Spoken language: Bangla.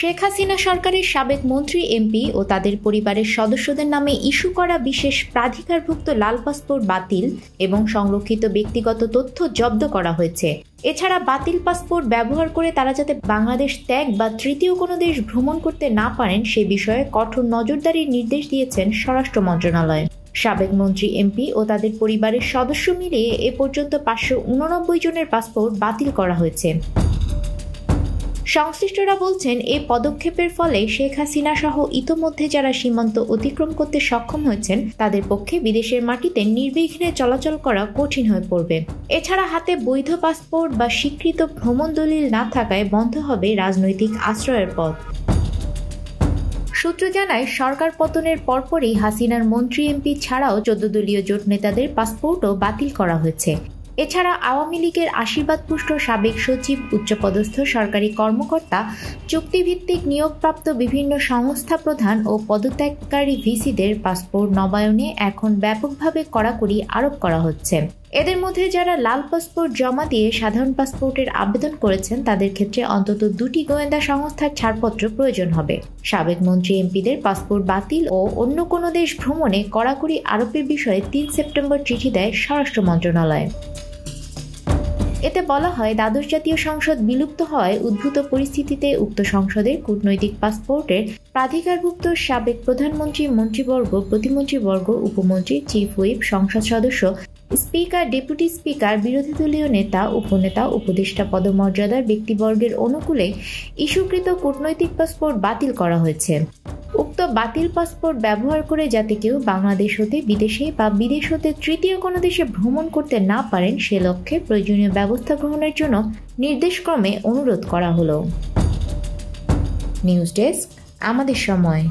শেখ হাসিনা সরকারের সাবেক মন্ত্রী, এমপি ও তাদের পরিবারের সদস্যদের নামে ইস্যু করা বিশেষ প্রাধিকারভুক্ত লাল পাসপোর্ট বাতিল এবং সংরক্ষিত ব্যক্তিগত তথ্য জব্দ করা হয়েছে। এছাড়া বাতিল পাসপোর্ট ব্যবহার করে তারা যাতে বাংলাদেশ ত্যাগ বা তৃতীয় কোনো দেশ ভ্রমণ করতে না পারেন সে বিষয়ে কঠোর নজরদারির নির্দেশ দিয়েছেন স্বরাষ্ট্র মন্ত্রণালয়। সাবেক মন্ত্রী, এমপি ও তাদের পরিবারের সদস্য মিলিয়ে এ পর্যন্ত 589 জনের পাসপোর্ট বাতিল করা হয়েছে। সংশ্লিষ্টরা বলছেন, এই পদক্ষেপের ফলে শেখ হাসিনা সহ ইতোমধ্যে যারা সীমান্ত অতিক্রম করতে সক্ষম হয়েছেন তাদের পক্ষে বিদেশের মাটিতে নির্বিঘ্নে চলাচল করা কঠিন হয়ে পড়বে। এছাড়া হাতে বৈধ পাসপোর্ট বা স্বীকৃত ভ্রমণ দলিল না থাকায় বন্ধ হবে রাজনৈতিক আশ্রয়ের পথ। সূত্র জানায়, সরকার পতনের পরপরই হাসিনার মন্ত্রী, এমপি ছাড়াও 14 দলীয় জোট নেতাদের পাসপোর্টও বাতিল করা হয়েছে। এছাড়া আওয়ামী লীগের আশীর্বাদপুষ্ট সাবেক সচিব, উচ্চপদস্থ সরকারি কর্মকর্তা, চুক্তিভিত্তিক নিয়োগপ্রাপ্ত বিভিন্ন সংস্থা প্রধান ও পদত্যাগকারী ভিসিদের পাসপোর্ট নবায়নে এখন ব্যাপকভাবে কড়াকড়ি আরোপ করা হচ্ছে। এদের মধ্যে যারা লাল পাসপোর্ট জমা দিয়ে সাধারণ পাসপোর্টের আবেদন করেছেন তাদের ক্ষেত্রে অন্তত 2টি গোয়েন্দা সংস্থার ছাড়পত্র প্রয়োজন হবে। সাবেক মন্ত্রী, এমপিদের পাসপোর্ট বাতিল ও অন্য কোনো দেশ ভ্রমণে কড়াকড়ি আরোপের বিষয়ে 3 সেপ্টেম্বর চিঠি দেয় স্বরাষ্ট্র মন্ত্রণালয়। এতে বলা হয়, দ্বাদশ জাতীয় সংসদ বিলুপ্ত হওয়ায় উদ্ভূত পরিস্থিতিতে উক্ত সংসদের কূটনৈতিক পাসপোর্টের প্রাধিকারভুক্ত সাবেক প্রধানমন্ত্রী, মন্ত্রীবর্গ, প্রতিমন্ত্রীবর্গ, উপমন্ত্রী, চিফ হুইপ, সংসদ সদস্য, স্পিকার, ডেপুটি স্পিকার, বিরোধী দলীয় নেতা, উপনেতা, উপদেষ্টা পদমর্যাদার ব্যক্তিবর্গের অনুকূলে ইস্যুকৃত কূটনৈতিক পাসপোর্ট বাতিল করা হয়েছে। উক্ত বাতিল পাসপোর্ট ব্যবহার করে যাতে কেউ বাংলাদেশ হতে বিদেশে বা বিদেশ হতে তৃতীয় কোনো দেশে ভ্রমণ করতে না পারেন সে লক্ষ্যে প্রয়োজনীয় ব্যবস্থা গ্রহণের জন্য নির্দেশক্রমে অনুরোধ করা হলো। নিউজ ডেস্ক, আমাদের সময়।